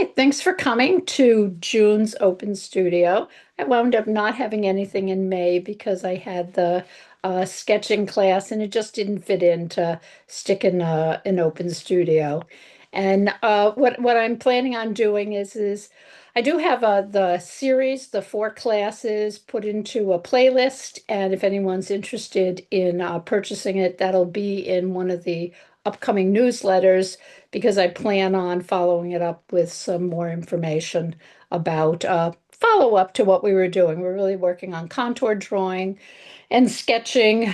Hi, thanks for coming to June's Open Studio. I wound up not having anything in May because I had the sketching class and it just didn't fit in to stick in an open studio. And what I'm planning on doing is I do have the series, the 4 classes put into a playlist, and if anyone's interested in purchasing it, that'll be in one of the upcoming newsletters because I plan on following it up with some more information about follow up to what we were doing. We're really working on contour drawing and sketching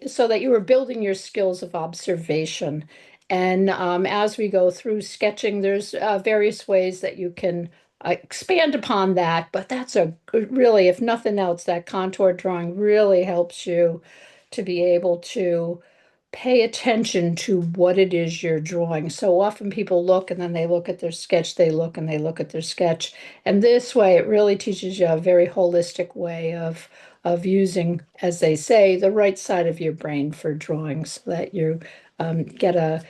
so that you were building your skills of observation. And as we go through sketching, there's various ways that you can expand upon that. But that's really, if nothing else, that contour drawing really helps you to be able to pay attention to what it is you're drawing. So often people look and then they look at their sketch, they look and they look at their sketch. And this way it really teaches you a very holistic way of using, as they say, the right side of your brain for drawing so that you get a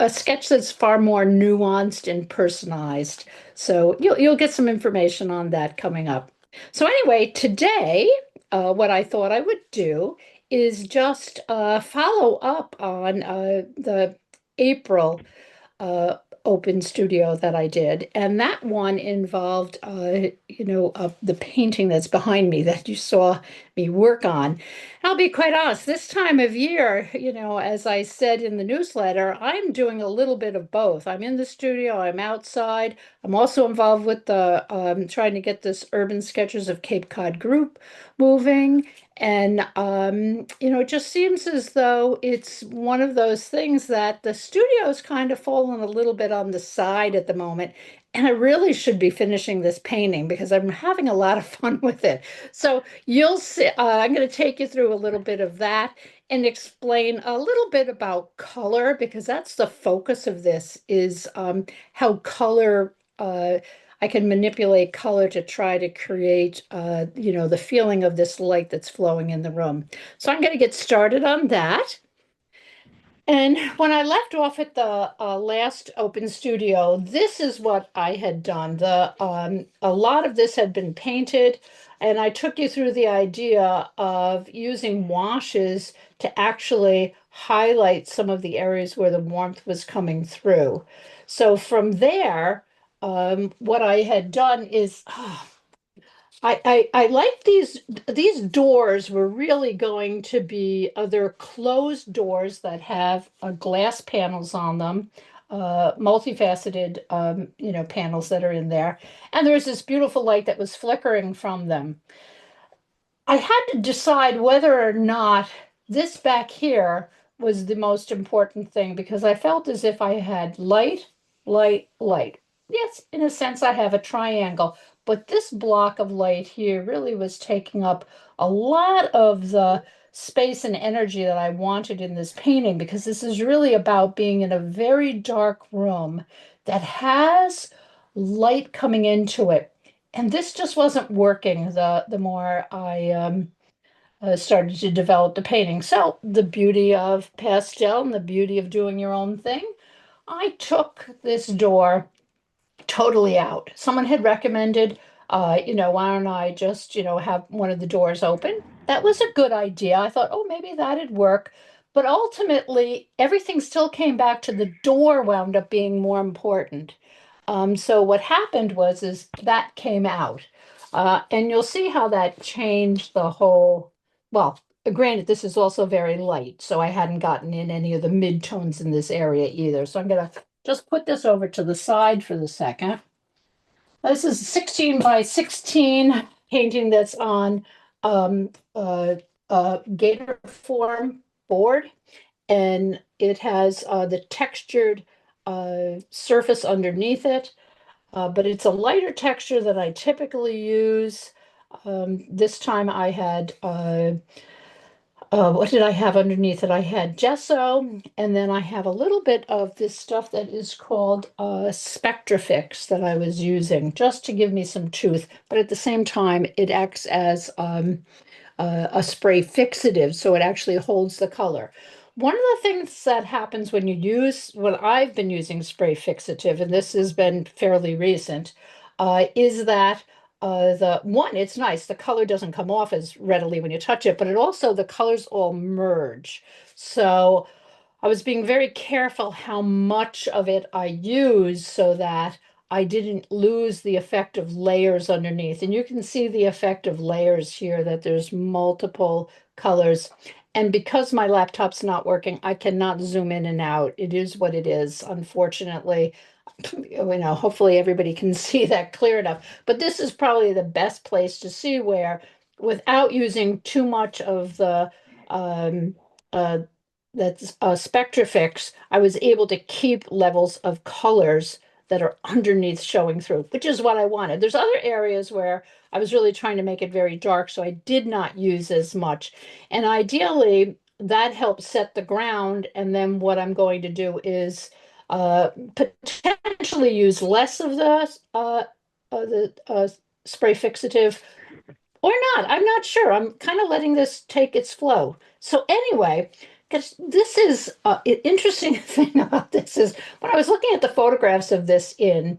sketch that's far more nuanced and personalized. So you'll get some information on that coming up. So anyway, today, what I thought I would do is just follow up on the April uh, open studio that I did. And that one involved, the painting that's behind me that you saw me work on. I'll be quite honest, this time of year, as I said in the newsletter, I'm doing a little bit of both. I'm in the studio, I'm outside. I'm also involved with the trying to get this Urban Sketchers of Cape Cod group moving. And, it just seems as though it's one of those things that the studio's kind of fallen a little bit on the side at the moment. And I really should be finishing this painting because I'm having a lot of fun with it. So you'll see, I'm going to take you through a little bit of that and explain a little bit about color because that's the focus of this is how color I can manipulate color to try to create, the feeling of this light that's flowing in the room. So I'm going to get started on that. And when I left off at the last open studio, this is what I had done. A lot of this had been painted, and I took you through the idea of using washes to actually highlight some of the areas where the warmth was coming through. So from there, what I had done is I like these doors were really going to be they're closed doors that have glass panels on them, multifaceted panels that are in there. And there's this beautiful light that was flickering from them. I had to decide whether or not this back here was the most important thing because I felt as if I had light, light, light. Yes, in a sense, I have a triangle, but this block of light here really was taking up a lot of the space and energy that I wanted in this painting because this is really about being in a very dark room that has light coming into it. And this just wasn't working the more I started to develop the painting. So the beauty of pastel and the beauty of doing your own thing, I took this door totally out. Someone had recommended, why don't I just, have one of the doors open? That was a good idea. I thought, oh, maybe that'd work. But ultimately, everything still came back to the door wound up being more important. So what happened is that came out. And you'll see how that changed the whole, well, granted, this is also very light, so I hadn't gotten in any of the mid-tones in this area either. So I'm gonna just put this over to the side for the second. This is 16 by 16 painting that's on gator form board, and it has the textured surface underneath it. But it's a lighter texture than I typically use. This time I had, what did I have underneath it? I had gesso, and then I have a little bit of this stuff that is called SpectraFix that I was using just to give me some tooth. But at the same time, it acts as a spray fixative, so it actually holds the color. One of the things that happens when you use what I've been using spray fixative, and this has been fairly recent, is that the one, it's nice. The color doesn't come off as readily when you touch it, but it also the colors all merge. So I was being very careful how much of it I use so that I didn't lose the effect of layers underneath. And you can see the effect of layers here, that there's multiple colors. And because my laptop's not working, I cannot zoom in and out. It is what it is, unfortunately. Hopefully everybody can see that clear enough. But this is probably the best place to see where, without using too much of the um, uh, that's SpectraFix, I was able to keep levels of colors that are underneath showing through, which is what I wanted. There's other areas where I was really trying to make it very dark, so I did not use as much. And ideally, that helps set the ground. And then what I'm going to do is potentially use less of the spray fixative or not. I'm not sure. I'm kind of letting this take its flow. So anyway, because this is interesting thing about this is when I was looking at the photographs of this with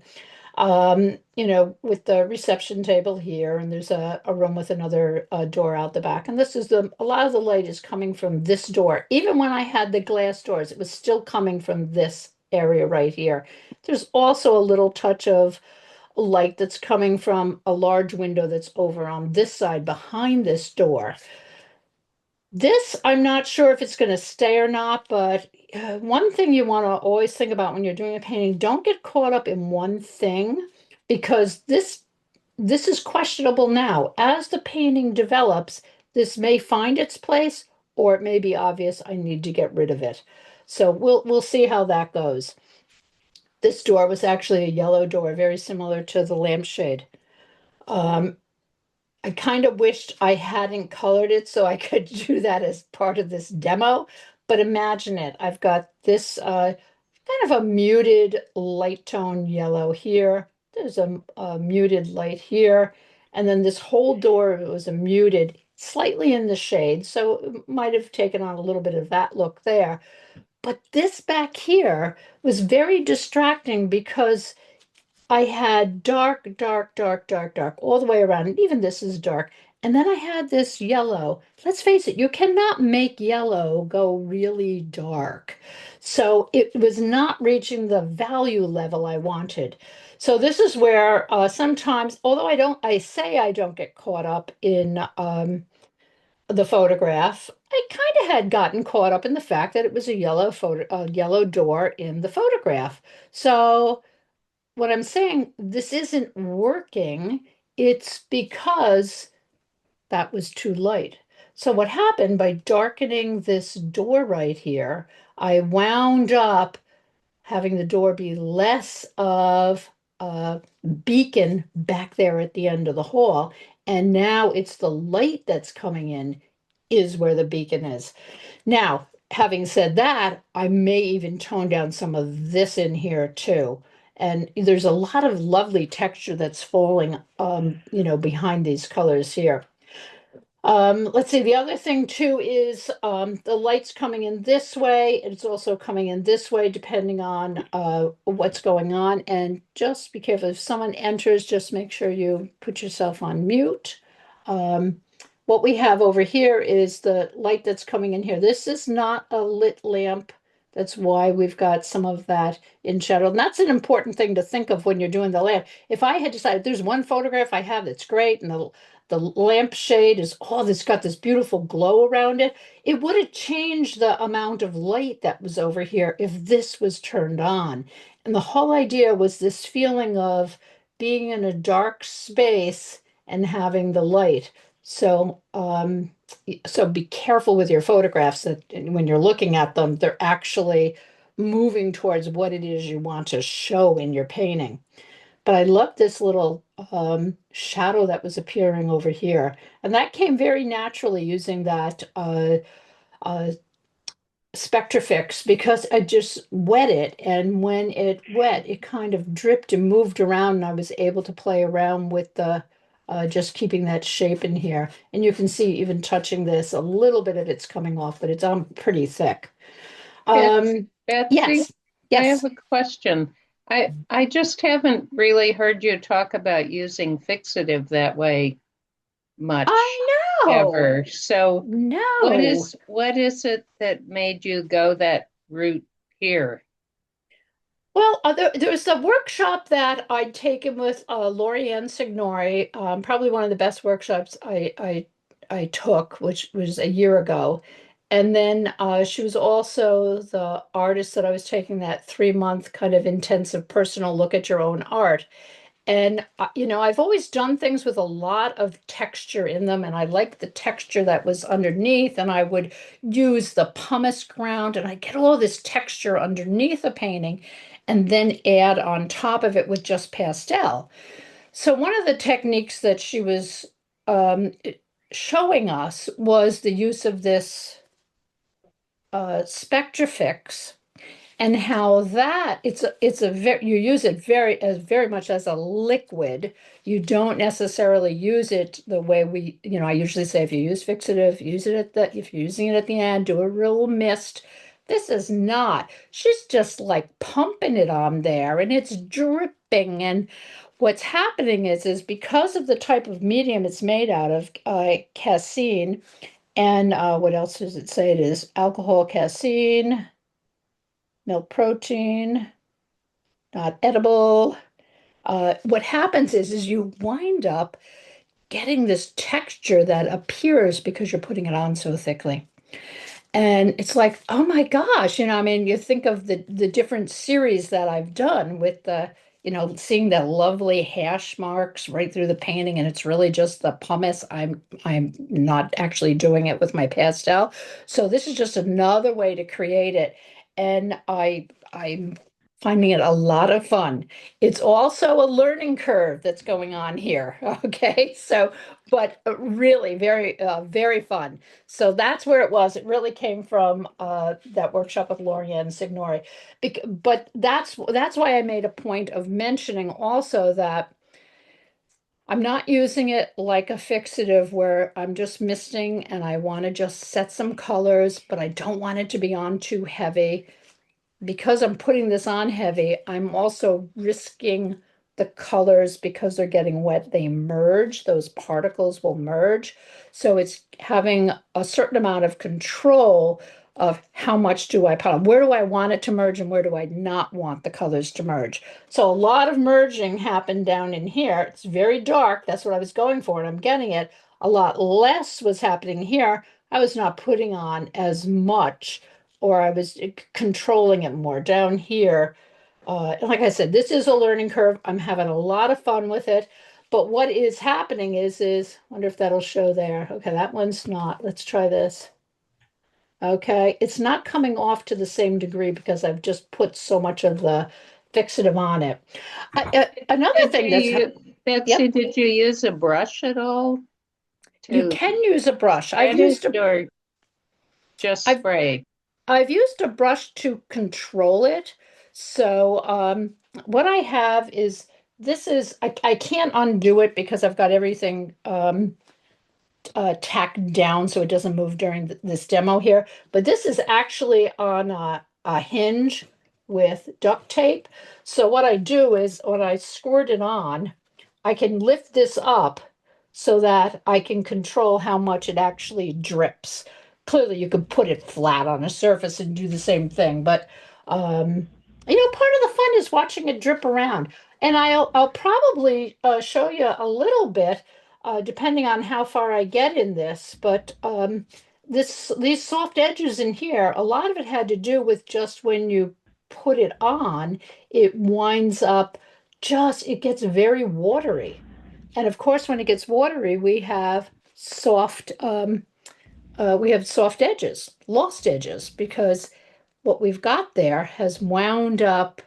the reception table here, and there's a room with another door out the back, and this is a lot of the light is coming from this door. Even when I had the glass doors, it was still coming from this area right here. There's also a little touch of light that's coming from a large window that's over on this side behind this door. This, I'm not sure if it's going to stay or not, but one thing you want to always think about when you're doing a painting, don't get caught up in one thing because this is questionable now. As the painting develops, this may find its place or it may be obvious I need to get rid of it. So we'll see how that goes. This door was actually a yellow door, very similar to the lampshade. Um, I kind of wished I hadn't colored it so I could do that as part of this demo. But imagine it. I've got this kind of a muted light tone yellow here. There's a muted light here. And then this whole door was a muted, slightly in the shade. So it might have taken on a little bit of that look there. But this back here was very distracting because I had dark, dark, dark, dark, dark all the way around. And even this is dark. And then I had this yellow. Let's face it, you cannot make yellow go really dark. So it was not reaching the value level I wanted. So this is where sometimes, although I say I don't get caught up in the photograph, I kind of had gotten caught up in the fact that it was a yellow door in the photograph. So what I'm saying, this isn't working, it's because that was too light. So what happened by darkening this door right here, I wound up having the door be less of a beacon back there at the end of the hall. And now it's the light that's coming in is where the beacon is. Now, having said that, I may even tone down some of this in here too. And there's a lot of lovely texture that's falling, behind these colors here. Let's see, the other thing too is the light's coming in this way. It's also coming in this way, depending on what's going on. And just be careful. If someone enters, just make sure you put yourself on mute. Um, what we have over here is the light that's coming in here. This is not a lit lamp. That's why we've got some of that in shadow. And that's an important thing to think of when you're doing the lamp. If I had decided there's one photograph I have that's great, and the lampshade is, oh, it's got this beautiful glow around it. It would have changed the amount of light that was over here if this was turned on. And the whole idea was this feeling of being in a dark space and having the light. So be careful with your photographs that when you're looking at them, they're actually moving towards what it is you want to show in your painting. But I love this little shadow that was appearing over here. And that came very naturally using that uh, SpectraFix because I just wet it. And when it wet, it kind of dripped and moved around. And I was able to play around with the just keeping that shape in here. And you can see even touching this, a little bit of it's coming off, but it's pretty thick. Betsy, Yes, I have yes. a question. I just haven't really heard you talk about using fixative that way much I know. ever. So No. what is it that made you go that route here? Well, there was a workshop that I'd taken with Lorianne Signori, probably one of the best workshops I took, which was a year ago. And then she was also the artist that I was taking that 3 month kind of intensive personal look at your own art. And, I've always done things with a lot of texture in them, and I liked the texture that was underneath. And I would use the pumice ground, and I get all this texture underneath a painting, and then add on top of it with just pastel. So, one of the techniques that she was um, showing us was the use of this SpectraFix, and how that it's a very you use it very much as a liquid. You don't necessarily use it the way I usually say, if you use fixative, use it if you're using it at the end, do a real mist. This is not. She's just like pumping it on there, and it's dripping. And what's happening is because of the type of medium it's made out of, casein, and what else does it say? It is alcohol, casein, milk protein, not edible. What happens is you wind up getting this texture that appears because you're putting it on so thickly. And it's like, oh my gosh, I mean, you think of the different series that I've done with seeing the lovely hash marks right through the painting, and it's really just the pumice. I'm not actually doing it with my pastel. So this is just another way to create it. And I'm finding it a lot of fun. It's also a learning curve that's going on here. Okay. So, but really very fun. So that's where it was. It really came from that workshop with Lorianne Signori. But that's why I made a point of mentioning also that I'm not using it like a fixative where I'm just misting and I want to just set some colors, but I don't want it to be on too heavy. Because I'm putting this on heavy, I'm also risking the colors, because they're getting wet, they merge, those particles will merge. So it's having a certain amount of control of how much do I put on, where do I want it to merge and where do I not want the colors to merge. So a lot of merging happened down in here. It's very dark. That's what I was going for, and I'm getting it. A lot less was happening here. I was not putting on as much, or I was controlling it more down here. Like I said, this is a learning curve. I'm having a lot of fun with it. But what is happening is, wonder if that'll show there. Okay, that one's not. Let's try this. Okay, it's not coming off to the same degree because I've just put so much of the fixative on it. Another Did thing Betsy, yep, did you use a brush at all you to can use a brush. spread it or just I've spray? I've used a brush to control it. So what I have is, I can't undo it because I've got everything tacked down so it doesn't move during this demo here. But this is actually on a hinge with duct tape. So what I do is when I squirt it on, I can lift this up so that I can control how much it actually drips. Clearly, you could put it flat on a surface and do the same thing, but part of the fun is watching it drip around. And I'll probably show you a little bit, depending on how far I get in this. But these soft edges in here, a lot of it had to do with just when you put it on, it winds up it gets very watery. And of course, when it gets watery, we have soft edges, lost edges, because what we've got there has wound up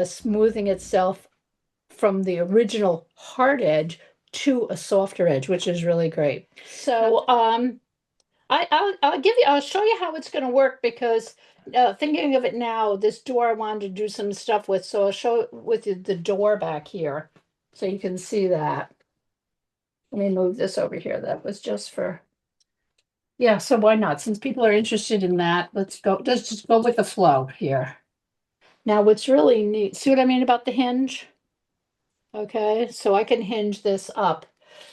smoothing itself from the original hard edge to a softer edge, which is really great. So I'll show you how it's going to work, because thinking of it now, this door I wanted to do some stuff with, so I'll show it with you the door back here so you can see that. Let me move this over here. That was just for, yeah, so why not? Since people are interested in that, let's just go with the flow here. Now, what's really neat, see what I mean about the hinge? Okay, so I can hinge this up.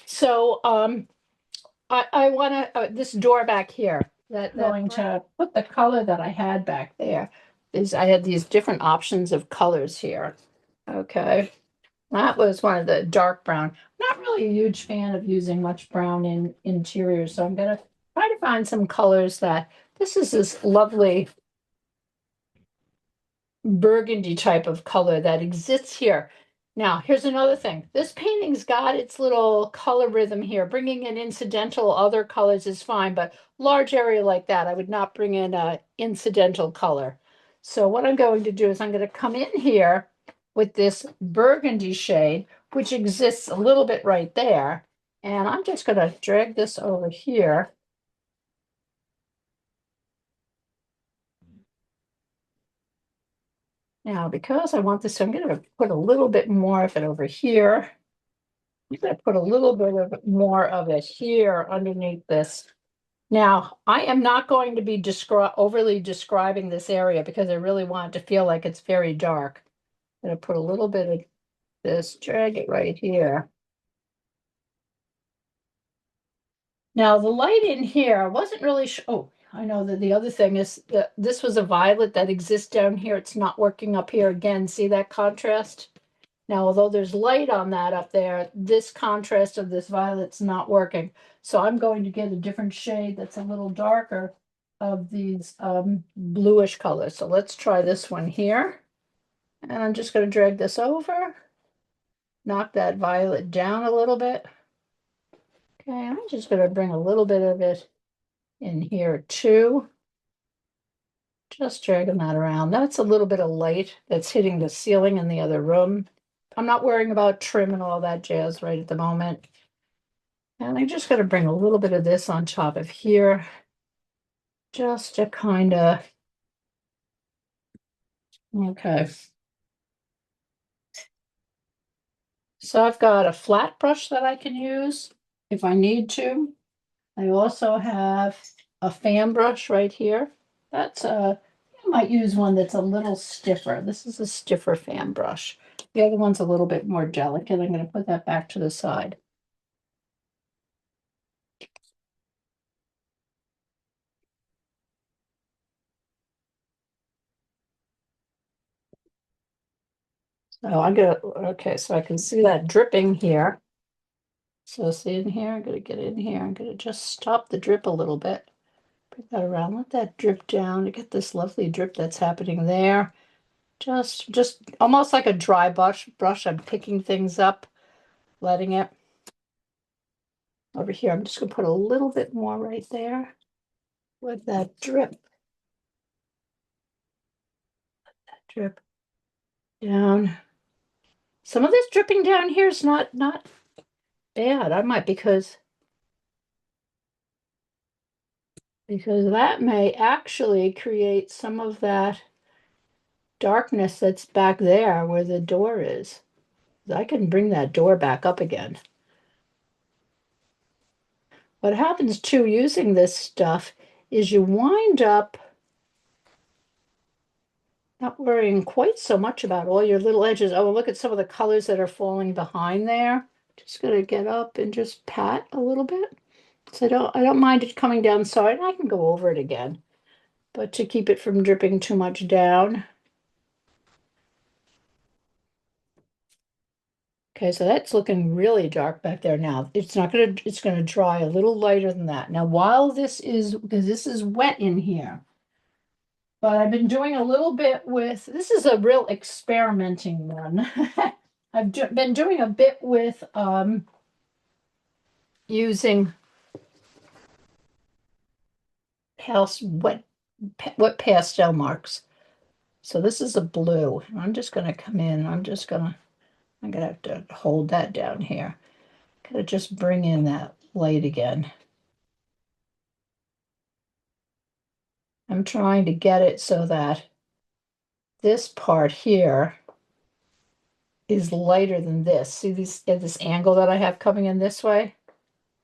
So, I want to, this door back here, that going to put the color that I had back there is I had these different options of colors here. Okay, that was one of the dark brown. Not really a huge fan of using much brown in interiors, so I'm gonna try to find some colors that, this is this lovely burgundy type of color that exists here. Now, here's another thing. This painting's got its little color rhythm here. Bringing in incidental other colors is fine, but large area like that, I would not bring in a incidental color. So what I'm going to do is I'm going to come in here with this burgundy shade, which exists a little bit right there. And I'm just going to drag this over here. Now, because I want this, I'm going to put a little bit more of it over here. I'm going to put a little bit of more of it here underneath this. Now, I am not going to be overly describing this area because I really want it to feel like it's very dark. I'm going to put a little bit of this, drag it right here. Now, the light in here wasn't really, oh, I know that the other thing is that this was a violet that exists down here. It's not working up here again. See that contrast? Now, although there's light on that up there, this contrast of this violet's not working. So I'm going to get a different shade that's a little darker of these bluish colors. So let's try this one here. And I'm just going to drag this over, knock that violet down a little bit. Okay, I'm just going to bring a little bit of it in here too. Just dragging that around. That's a little bit of light that's hitting the ceiling in the other room. I'm not worrying about trim and all that jazz right at the moment. And I'm just going to bring a little bit of this on top of here, just to kind of, okay. So I've got a flat brush that I can use if I need to. I also have a fan brush right here. That's I might use one that's a little stiffer. This is a stiffer fan brush. The other one's a little bit more delicate. I'm going to put that back to the side. So I'm gonna, okay, so I can see that dripping here. So see in here, I'm gonna get in here. I'm gonna just stop the drip a little bit. Bring that around, let that drip down to get this lovely drip that's happening there. Just almost like a dry brush. I'm picking things up, letting it. Over here, I'm just gonna put a little bit more right there with that drip. Drip down. Some of this dripping down here is not bad. I might because that may actually create some of that darkness that's back there where the door is. I can bring that door back up again. What happens too using this stuff is you wind up not worrying quite so much about all your little edges. Oh, look at some of the colors that are falling behind there. Just gonna get up and just pat a little bit. So I don't mind it coming down side. I can go over it again, but to keep it from dripping too much down. Okay, so that's looking really dark back there now. It's gonna dry a little lighter than that. Now, while because this is wet in here, but I've been doing a little bit with, this is a real experimenting one. Been doing a bit with using wet pastel marks. So this is a blue. I'm just gonna come in, I'm gonna have to hold that down here. Gotta just bring in that light again. I'm trying to get it so that this part here is lighter than this. See this angle that I have coming in this way?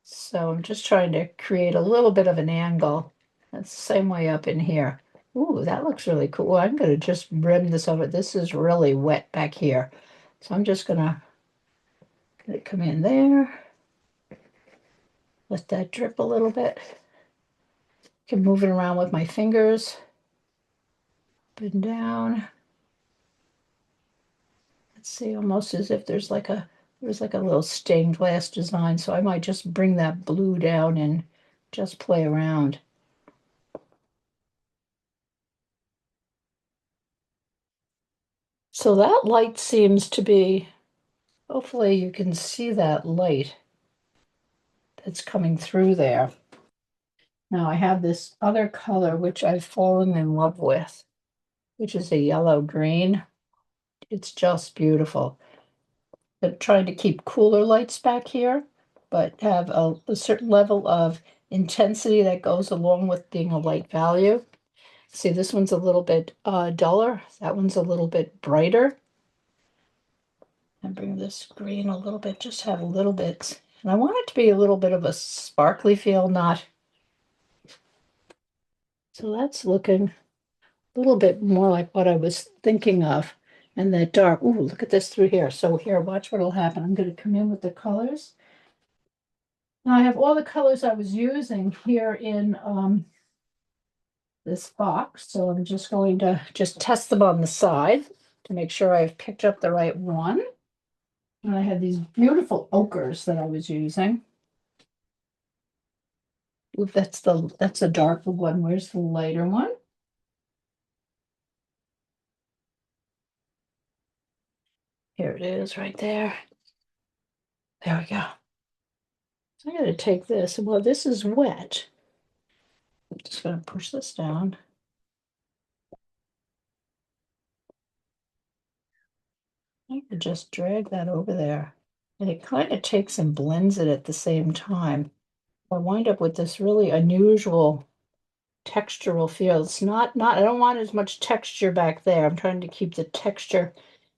So I'm just trying to create a little bit of an angle. That's the same way up in here. Ooh, that looks really cool. I'm going to just rim this over. This is really wet back here. So I'm just going to let it come in there. Let that drip a little bit. Can move it around with my fingers. Up and down. Let's see, almost as if there's like a little stained glass design. So I might just bring that blue down and just play around. So that light seems to be, hopefully you can see that light that's coming through there. Now I have this other color which I've fallen in love with, which is a yellow green. It's just beautiful. I'm trying to keep cooler lights back here, but have a certain level of intensity that goes along with being a light value. See, this one's a little bit duller. That one's a little bit brighter. And bring this green a little bit, just have a little bit. And I want it to be a little bit of a sparkly feel, not. So that's looking a little bit more like what I was thinking of. And that dark, ooh, look at this through here. So here, watch what'll happen. I'm going to come in with the colors. Now I have all the colors I was using here in this box. So I'm just going to just test them on the side to make sure I've picked up the right one. And I had these beautiful ochres that I was using. Ooh, that's the darker one. Where's the lighter one? Here it is right there. There we go. So I'm going to take this. Well, this is wet. I'm just going to push this down. I could just drag that over there. And it kind of takes and blends it at the same time. I wind up with this really unusual textural feel. It's not I don't want as much texture back there. I'm trying to keep the texture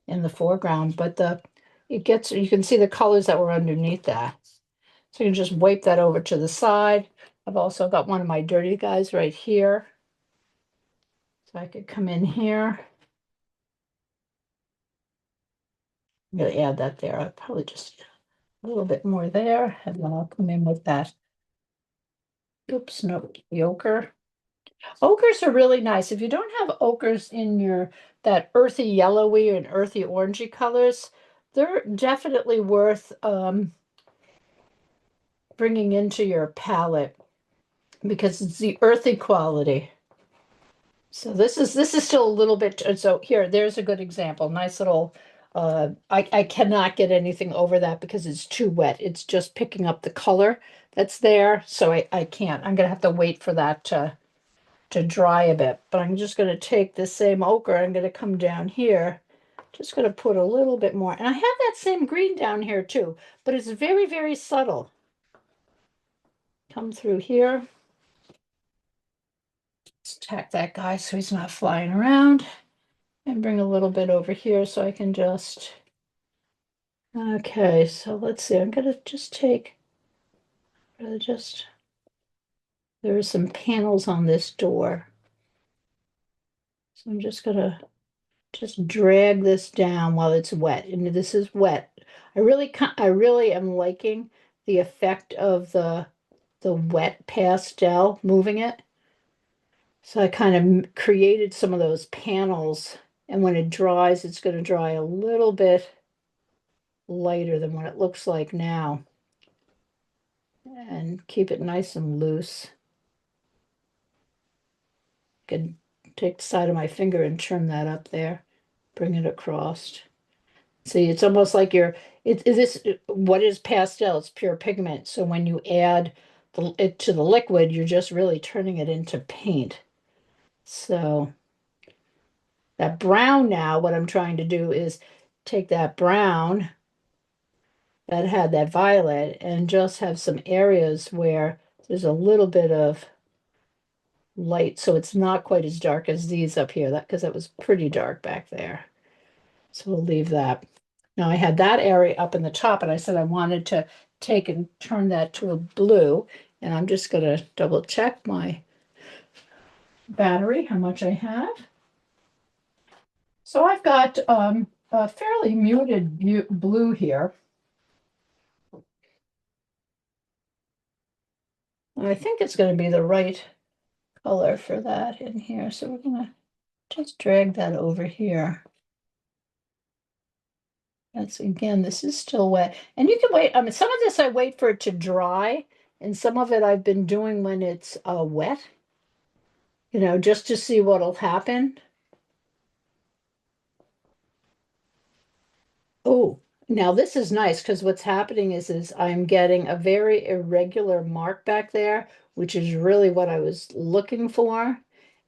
in the foreground, but it gets, you can see the colors that were underneath that. So you can just wipe that over to the side. I've also got one of my dirty guys right here. So I could come in here. I'm going to add that there. I'll probably just a little bit more there, and then I'll come in with that. Oops, nope, the ochre. Ochres are really nice. If you don't have ochres in your that earthy yellowy and earthy orangey colors, they're definitely worth bringing into your palette because it's the earthy quality. So this is still a little bit, so here, there's a good example. Nice little, I cannot get anything over that because it's too wet. It's just picking up the color that's there. So I can't. I'm gonna have to wait for that to dry a bit. But I'm just gonna take this same ochre, I'm gonna come down here, just gonna put a little bit more. And I have that same green down here too, but it's very, very subtle. Come through here. Let's tack that guy so he's not flying around. And bring a little bit over here so I can just, okay, so let's see, I'm gonna just take, just, there are some panels on this door. So I'm just gonna just drag this down while it's wet, and this is wet. I really am liking the effect of the wet pastel moving it. So I kind of created some of those panels, and when it dries, it's going to dry a little bit lighter than what it looks like now. And keep it nice and loose. I can take the side of my finger and trim that up there, bring it across. See, it's almost like what is pastel? It's pure pigment. So when you add it to the liquid, you're just really turning it into paint. So that brown now, what I'm trying to do is take that brown that had that violet and just have some areas where there's a little bit of light, so it's not quite as dark as these up here, that because it was pretty dark back there. So we'll leave that. Now I had that area up in the top, and I said I wanted to take and turn that to a blue. And I'm just going to double check my battery, how much I have. So I've got a fairly muted blue here. And I think it's going to be the right color for that in here. So we're going to just drag that over here. That's again, this is still wet. And you can wait. I mean, some of this I wait for it to dry, and some of it I've been doing when it's wet, just to see what'll happen. Oh, now this is nice because what's happening is I'm getting a very irregular mark back there, which is really what I was looking for.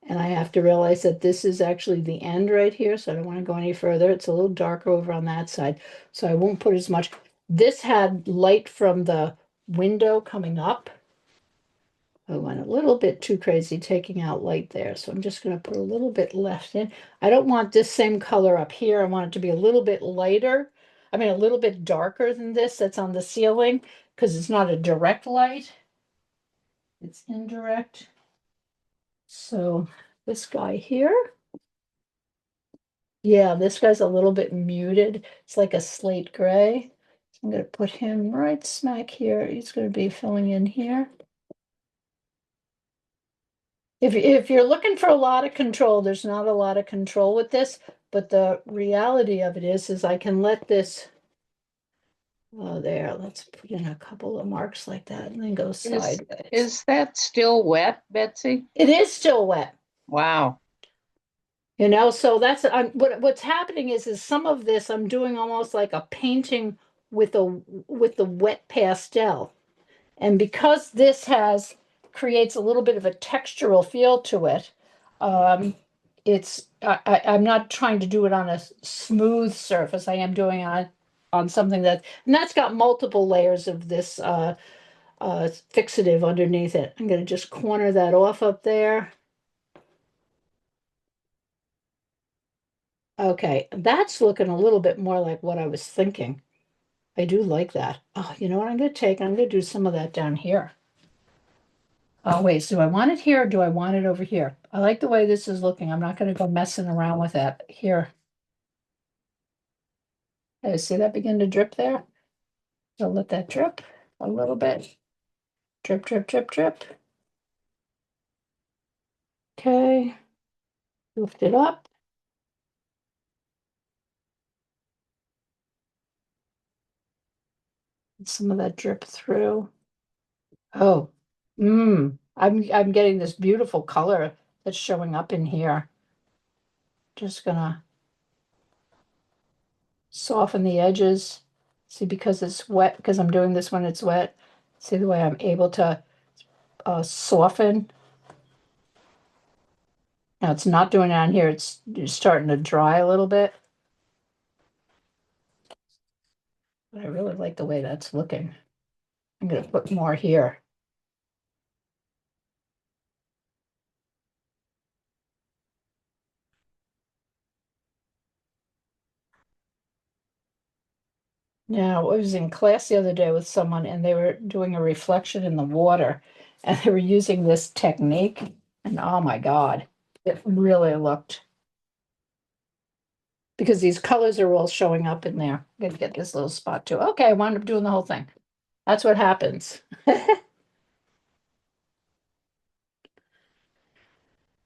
And I have to realize that this is actually the end right here, so I don't want to go any further. It's a little darker over on that side, so I won't put as much. This had light from the window coming up. I went a little bit too crazy taking out light there, so I'm just going to put a little bit left in. I don't want this same color up here. I want it to be a little bit lighter. I mean, a little bit darker than this that's on the ceiling because it's not a direct light. It's indirect. So this guy here, yeah, this guy's a little bit muted. It's like a slate gray. So I'm going to put him right smack here. He's going to be filling in here. If you're looking for a lot of control, there's not a lot of control with this, but the reality of it is I can let this, there, let's put in a couple of marks like that and then go sideways. Is that still wet, Betsy? It is still wet, Wow. so that's, what's happening is some of this I'm doing almost like a painting with the wet pastel. And because this creates a little bit of a textural feel to it, I'm not trying to do it on a smooth surface. I am doing on something and that's got multiple layers of this fixative underneath it. I'm going to just corner that off up there. Okay, that's looking a little bit more like what I was thinking. I do like that. Oh, you know what I'm going to take? I'm going to do some of that down here. Oh, wait, so do I want it here or do I want it over here? I like the way this is looking. I'm not going to go messing around with that here. Okay, see that begin to drip there? So let that drip a little bit. Drip, drip, drip, drip. Okay, lift it up. Some of that drip through. Oh, I'm getting this beautiful color that's showing up in here. Just gonna soften the edges. See, because it's wet, because I'm doing this when it's wet. See the way I'm able to soften. Now it's not doing it on here. It's starting to dry a little bit. But I really like the way that's looking. I'm going to put more here. Now, I was in class the other day with someone and they were doing a reflection in the water and they were using this technique. And oh my God, it really looked, because these colors are all showing up in there. I'm going to get this little spot too. Okay, I wound up doing the whole thing. That's what happens.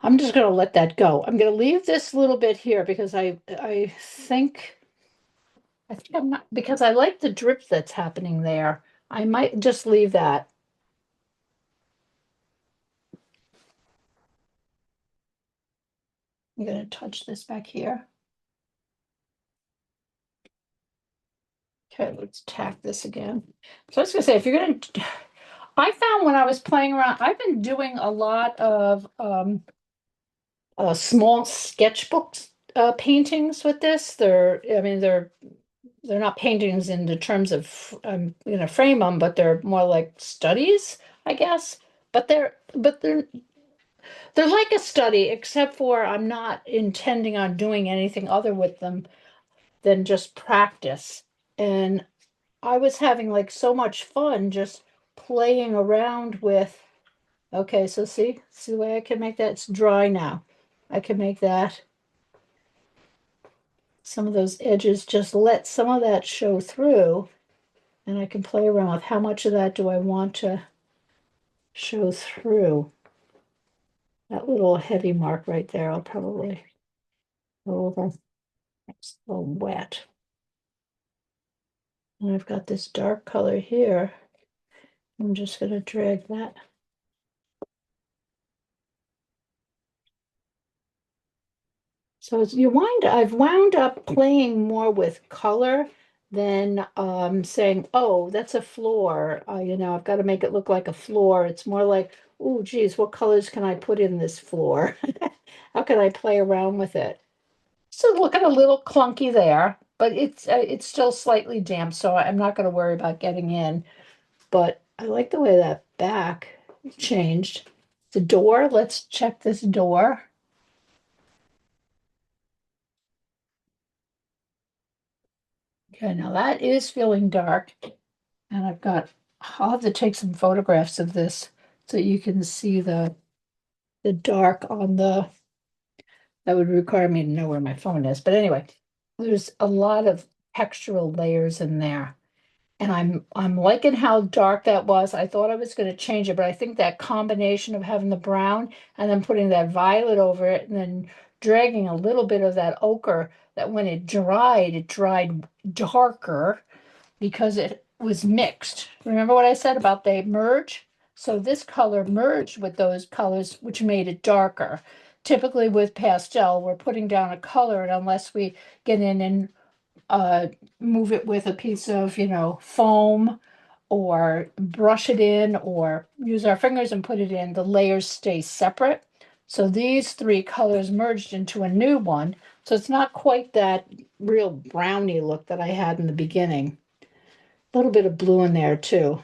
I'm just going to let that go. I'm going to leave this little bit here because I think I'm not, because I like the drip that's happening there. I might just leave that. I'm going to touch this back here. Okay, let's tack this again. So I was going to say, if you're going to, I found when I was playing around, I've been doing a lot of small sketchbooks paintings with this. I mean, they're not paintings in the terms of I'm gonna frame them, but they're more like studies, I guess. But they're like a study, except for I'm not intending on doing anything other with them than just practice. And I was having like so much fun just playing around with, okay, so see the way I can make that? It's dry now. I can make that, some of those edges, just let some of that show through, and I can play around with how much of that do I want to show through. That little heavy mark right there, I'll probably go over. It's a little wet. And I've got this dark color here. I'm just going to drag that. So I've wound up playing more with color than saying, oh, that's a floor. I've got to make it look like a floor. It's more like, oh, geez, what colors can I put in this floor? How can I play around with it? So looking a little clunky there, but it's still slightly damp, so I'm not going to worry about getting in. But I like the way that back changed. The door, let's check this door. Okay, now that is feeling dark, and I'll have to take some photographs of this so you can see the dark on that would require me to know where my phone is. But anyway, there's a lot of textural layers in there. And I'm liking how dark that was. I thought I was going to change it, but I think that combination of having the brown and then putting that violet over it and then dragging a little bit of that ochre, that when it dried darker because it was mixed. Remember what I said about they merge? So this color merged with those colors, which made it darker. Typically with pastel, we're putting down a color, and unless we get in and uh, move it with a piece of, foam or brush it in or use our fingers and put it in, the layers stay separate. So these three colors merged into a new one. So it's not quite that real brownie look that I had in the beginning. A little bit of blue in there too.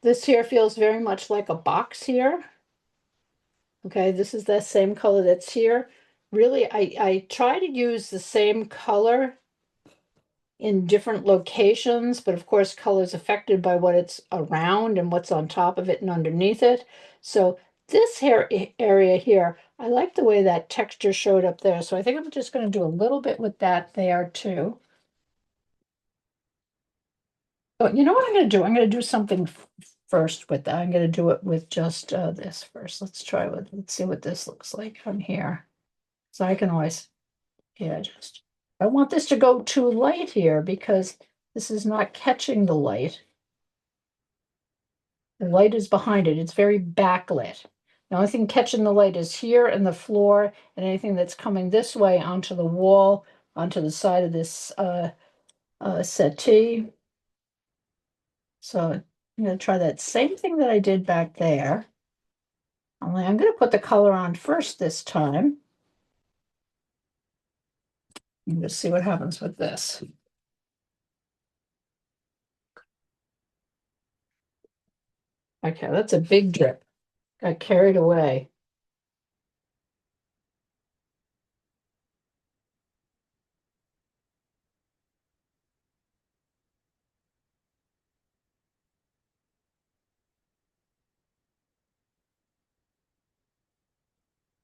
This here feels very much like a box here. Okay, this is that same color that's here. Really, I try to use the same color in different locations, but of course, color is affected by what it's around and what's on top of it and underneath it. So this hair area here, I like the way that texture showed up there. So I think I'm just going to do a little bit with that there too. Oh, you know what I'm going to do? I'm going to do something first with that. I'm going to do it with just this first. Let's see what this looks like from here. So I can always, yeah, I want this to go too light here because this is not catching the light. The light is behind it. It's very backlit. The only thing catching the light is here and the floor and anything that's coming this way onto the wall, onto the side of this settee. So I'm going to try that same thing that I did back there. Only I'm going to put the color on first this time. And just see what happens with this. Okay, that's a big drip. Got carried away.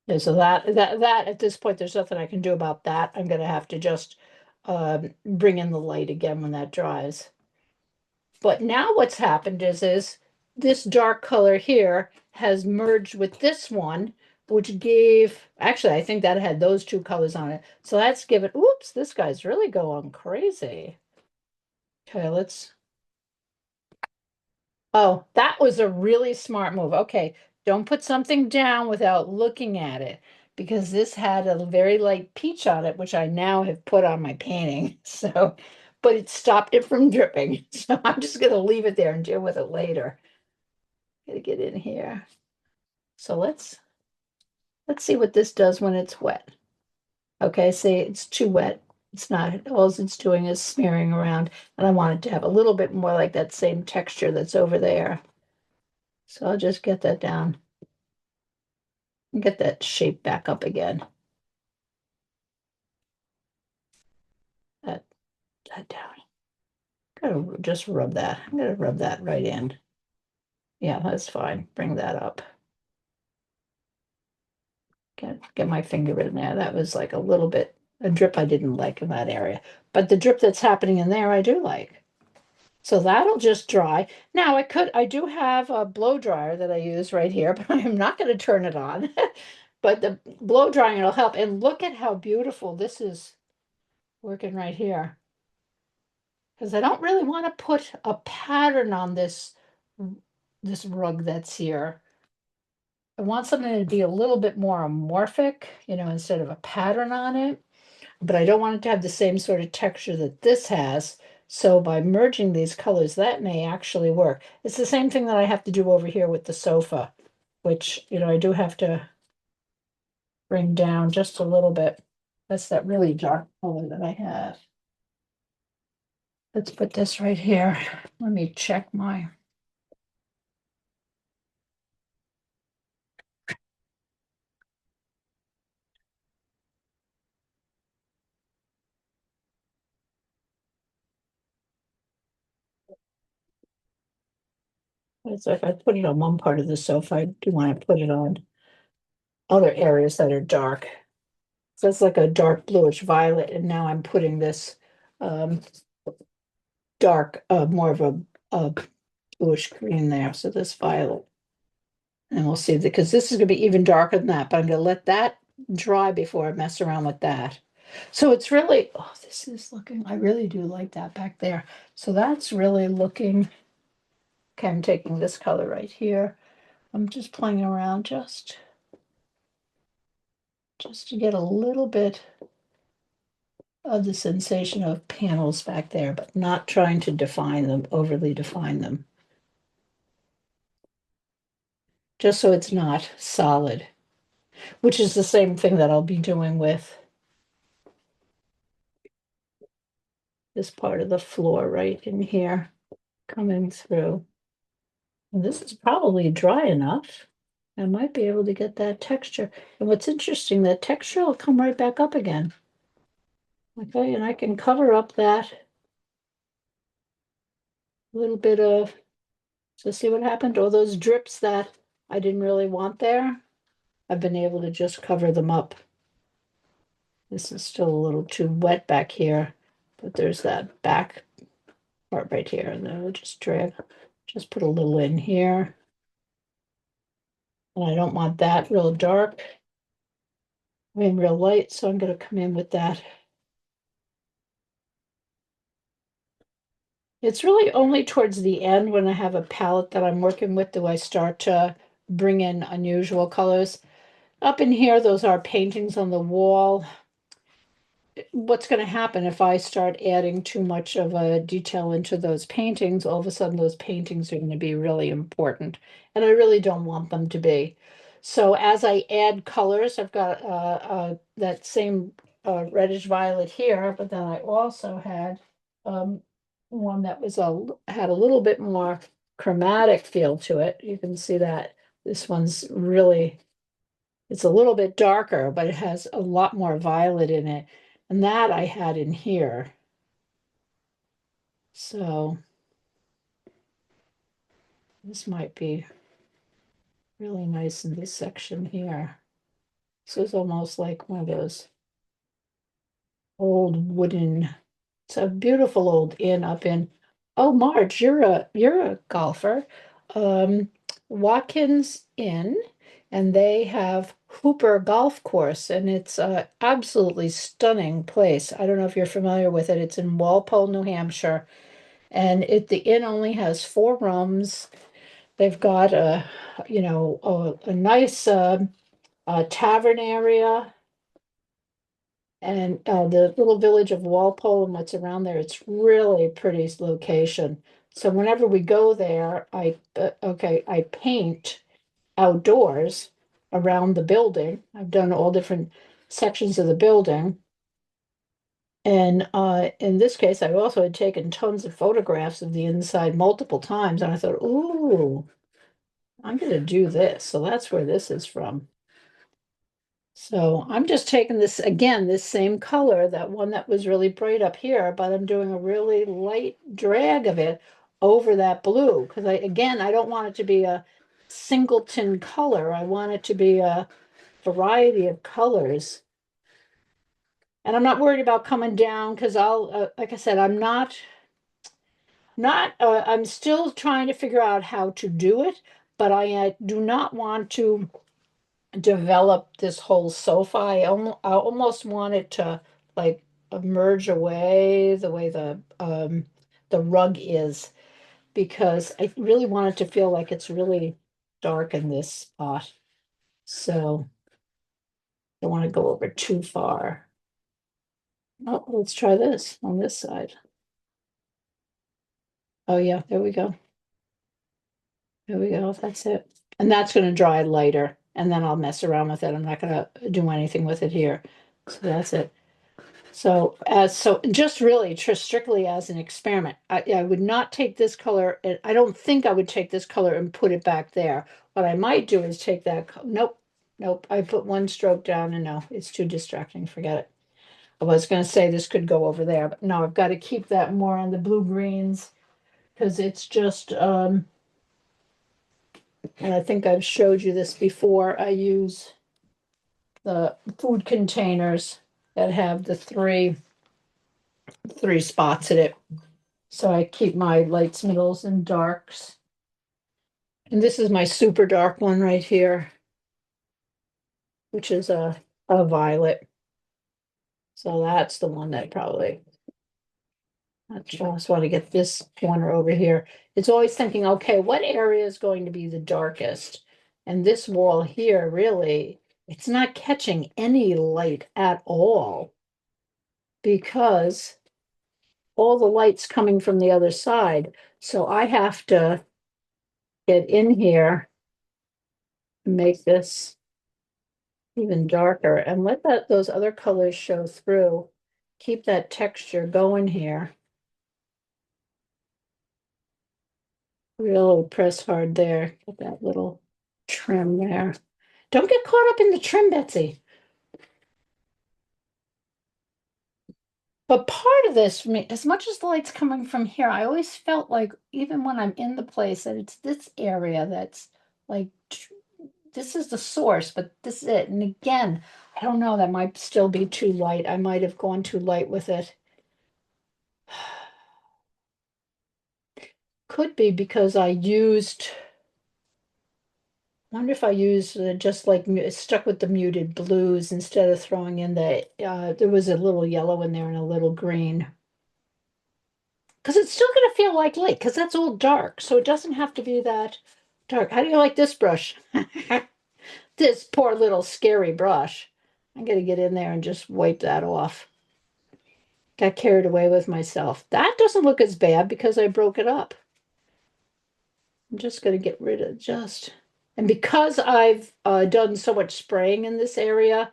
Yeah, so that at this point, there's nothing I can do about that. I'm going to have to just bring in the light again when that dries. But now what's happened is this dark color here has merged with this one, which gave, actually, I think that had those two colors on it. So that's given, oops, this guy's really going crazy. Okay, oh, that was a really smart move. Okay, don't put something down without looking at it because this had a very light peach on it, which I now have put on my painting. So, but it stopped it from dripping. So I'm just going to leave it there and deal with it later. Gotta get in here. So let's see what this does when it's wet. Okay, see, it's too wet. It's not, all it's doing is smearing around, and I want it to have a little bit more like that same texture that's over there. So I'll just get that down and get that shape back up again. that down. Gotta just rub that. I'm gonna rub that right in. Yeah, that's fine. Bring that up. Get my finger in there. That was like a little bit, a drip I didn't like in that area. But the drip that's happening in there, I do like. So that'll just dry. Now I do have a blow dryer that I use right here, but I am not going to turn it on. But the blow drying will help. And look at how beautiful this is working right here. Because I don't really want to put a pattern on this rug that's here. I want something to be a little bit more amorphic, instead of a pattern on it. But I don't want it to have the same sort of texture that this has. So by merging these colors, that may actually work. It's the same thing that I have to do over here with the sofa, which, I do have to bring down just a little bit. That's that really dark color that I have. Let's put this right here. Let me check my. So if I put it on one part of the sofa, I do want to put it on other areas that are dark. So it's like a dark bluish violet, and now I'm putting this um, dark, more of a bluish green there. So this violet, and we'll see because this is going to be even darker than that. But I'm going to let that dry before I mess around with that. So it's really, oh, this is looking. I really do like that back there. So that's really looking. Okay, I'm taking this color right here. I'm just playing around just to get a little bit of the sensation of panels back there, but not trying to define them, overly define them. Just so it's not solid, which is the same thing that I'll be doing with this part of the floor right in here coming through. And this is probably dry enough. I might be able to get that texture. And what's interesting, that texture will come right back up again. Okay, and I can cover up that little bit of, so see what happened? All those drips that I didn't really want there, I've been able to just cover them up. This is still a little too wet back here, but there's that back part right here, and then we'll just put a little in here. And I don't want that real dark, real light, so I'm going to come in with that. It's really only towards the end when I have a palette that I'm working with do I start to bring in unusual colors. Up in here, those are paintings on the wall. What's going to happen if I start adding too much of a detail into those paintings? All of a sudden, those paintings are going to be really important, and I really don't want them to be. So as I add colors, I've got that same reddish violet here, but then I also had one that was had a little bit more chromatic feel to it. You can see that this one's really, it's a little bit darker, but it has a lot more violet in it. And that I had in here. So this might be really nice in this section here. This is almost like one of those old wooden, it's a beautiful old inn up in, oh, Marge, you're a golfer. Um, Watkins Inn, and they have Hooper Golf Course, and it's a absolutely stunning place. I don't know if you're familiar with it. It's in Walpole, New Hampshire. And the inn only has 4 rooms. They've got a nice tavern area, and the little village of Walpole and what's around there. It's really a pretty location. So whenever we go there, I paint outdoors around the building. I've done all different sections of the building. And in this case, I also had taken tons of photographs of the inside multiple times, and I thought, ooh, I'm going to do this. So that's where this is from. So I'm just taking this again, this same color, that one that was really bright up here, but I'm doing a really light drag of it over that blue because I don't want it to be a singleton color. I want it to be a variety of colors. And I'm not worried about coming down because like I said, I'm still trying to figure out how to do it, but I do not want to develop this whole sofa. I almost want it to like emerge away the way the rug is because I really want it to feel like it's really dark in this spot. So I don't want to go over too far. Oh, let's try this on this side. Oh yeah, there we go. There we go. That's it. And that's going to dry lighter. And then I'll mess around with it. I'm not going to do anything with it here. So that's it. So just really strictly as an experiment, I would not take this color. I don't think I would take this color and put it back there. What I might do is take that. Nope, nope. I put one stroke down and no, it's too distracting. Forget it. I was going to say this could go over there, but no, I've got to keep that more on the blue greens because it's just, and I think I've showed you this before. I use the food containers that have the three spots in it. So I keep my lights, middles, and darks. And this is my super dark one right here, which is a violet. So that's the one that probably, I just want to get this corner over here. It's always thinking, okay, what area is going to be the darkest? And this wall here, really, it's not catching any light at all because all the light's coming from the other side. So I have to get in here and make this even darker and let those other colors show through. Keep that texture going here. Really press hard there. Get that little trim there. Don't get caught up in the trim, Betsy. But part of this for me, as much as the light's coming from here, I always felt like even when I'm in the place that it's this area that's like this is the source, but this is it. And again, I don't know, that might still be too light. I might have gone too light with it. Could be because wonder if I used just like stuck with the muted blues instead of throwing in there was a little yellow in there and a little green. Because it's still going to feel like light because that's all dark. So it doesn't have to be that dark. How do you like this brush? This poor little scary brush. I'm going to get in there and just wipe that off. Got carried away with myself. That doesn't look as bad because I broke it up. I'm just going to get rid of and because I've done so much spraying in this area,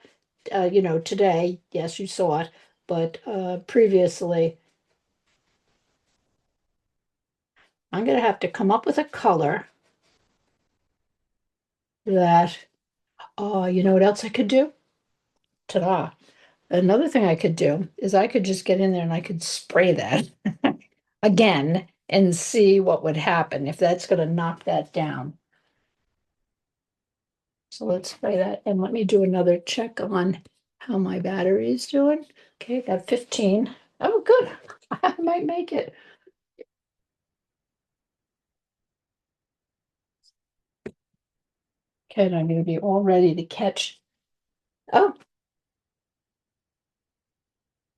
today, yes, you saw it, but previously, I'm going to have to come up with a color that, you know what else I could do? Ta-da. Another thing I could do is I could just get in there and I could spray that again and see what would happen if that's going to knock that down. So let's spray that and let me do another check on how my battery is doing. Okay, got 15. Oh, good. I might make it. Okay, and I'm going to be all ready to catch. Oh,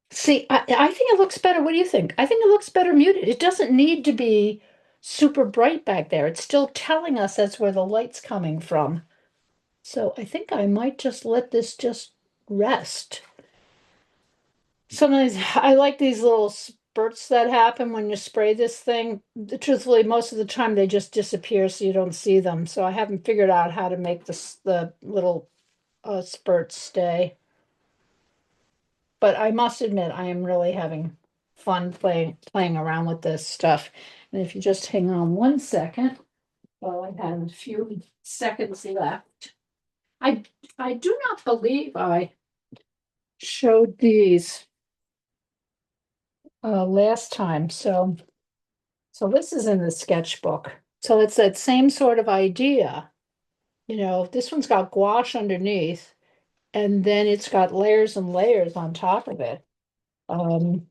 see, I think it looks better. What do you think? I think it looks better muted. It doesn't need to be super bright back there. It's still telling us that's where the light's coming from. So I think I might just let this just rest. Sometimes I like these little spurts that happen when you spray this thing. Truthfully, most of the time they just disappear so you don't see them. So I haven't figured out how to make the little spurts stay. But I must admit, I am really having fun playing around with this stuff. And if you just hang on one second, well, I have a few seconds left. I I do not believe I showed these last time. So this is in the sketchbook. So it's that same sort of idea. This one's got gouache underneath, and then it's got layers and layers on top of it. Um,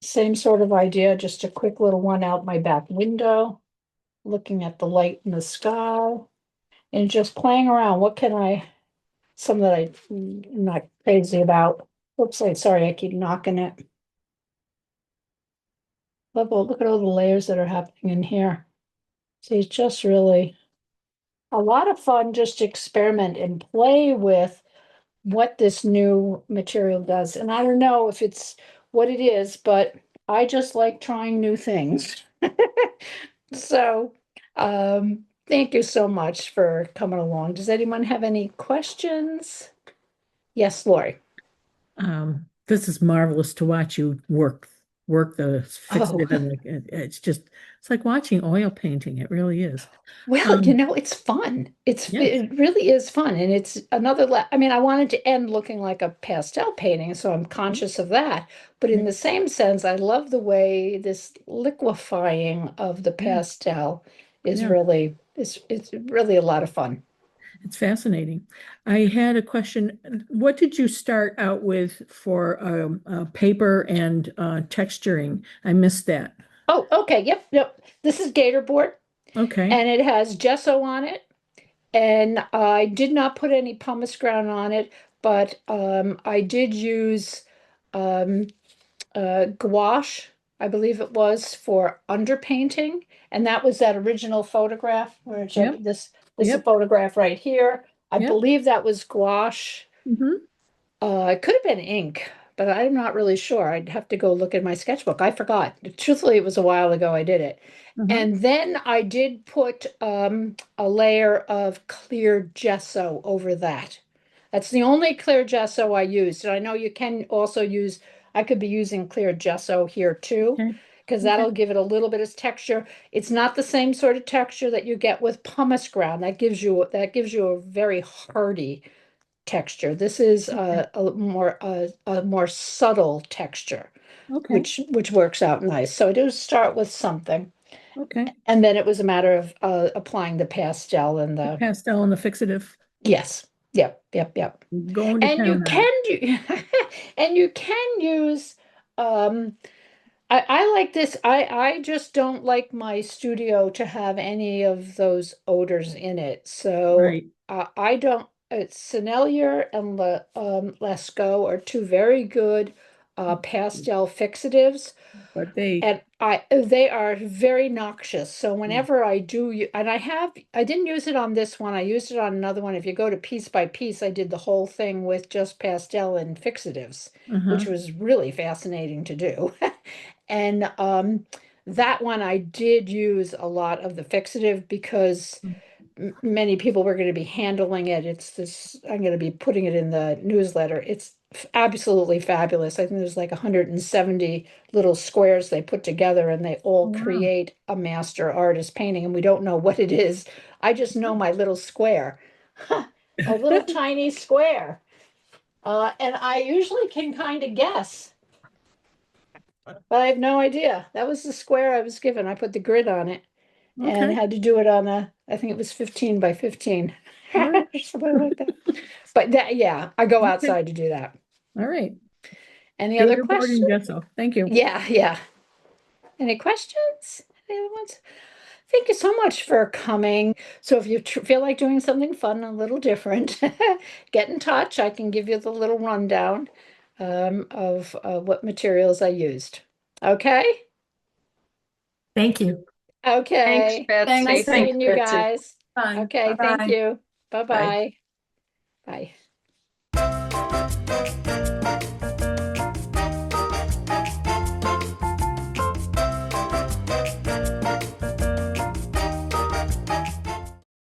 Same sort of idea, just a quick little one out my back window, looking at the light in the sky, and just playing around. Some that I'm not crazy about. Oops, sorry, I keep knocking it. Look at all the layers that are happening in here. See, it's just really a lot of fun just to experiment and play with what this new material does. And I don't know if it's what it is, but I just like trying new things. So, thank you so much for coming along. Does anyone have any questions? Yes, Lori. This is marvelous to watch you work the Oh, fixative and it's like watching oil painting. It really is. well, Um, it's fun. yes, It really is fun. And it's another, I mean, I wanted to end looking like a pastel painting, so I'm conscious of that. But in yeah, the same sense, I love the way this liquefying of the yeah, pastel yeah. it's really a lot of fun. It's fascinating. I had a question. What did you start out with for paper and texturing? I missed that. Oh, okay. Yep, yep. This is Gator board, Okay. and it has gesso on it. And I did not put any pumice ground on it, but I did use um, gouache, I believe it was, for underpainting. And that was that original photograph where Yep. this is a Yep. photograph right here. I Yep. believe that was gouache. Hmm. It could have been ink, but I'm not really sure. I'd have to go look at my sketchbook. I forgot. Truthfully, it was a while ago I did it. Uh-huh. And then I did put a layer of clear gesso over that. That's the only clear gesso I used. And I know you can also use, I could be using clear gesso here too, Okay. because Okay. that'll give it a little bit of texture. It's not the same sort of texture that you get with pumice ground. That gives you a very hardy texture. This is Okay. a more subtle texture, Okay. which works out nice. So I do start with something, Okay. and then it was a matter of applying the pastel and The the pastel and the fixative. yes, yep, yep, yep. Going to And you town on it. can do, and you can use um I like this. I just don't like my studio to have any of those odors in it. So Right. I don't. Sennelier and Lascaux are two very good pastel fixatives, But they, and they are very noxious. So whenever I do, and I didn't use it on this one. I used it on another one. If you go to piece by piece, I did the whole thing with just pastel and fixatives, which uh-huh. was really fascinating to do. And that one I did use a lot of the fixative because many people were going to be handling it. I'm going to be putting it in the newsletter. It's absolutely fabulous. I think there's like 170 little squares they put together and they all Wow. create a master artist painting, and we don't know what it is. I just know my little square, a little tiny square. And I usually can kind of guess, but I have no idea. That was the square I was given. I put the grid on it and Okay. had to do it on I think it was 15 by 15. All right. Something like that. But yeah, I go Okay. outside to do that. All right. Any other Gator board question? and gesso. Thank you. Yeah, yeah. Any questions? Any other ones? Thank you so much for coming. So if you feel like doing something fun, a little different, get in touch. I can give you the little rundown of what materials I used. Okay? Thank you. Thanks, Okay. Betsy. Nice Thanks, seeing you Betsy. guys. Fun. Okay, thank Bye-bye. you. Bye. Bye-bye. Bye.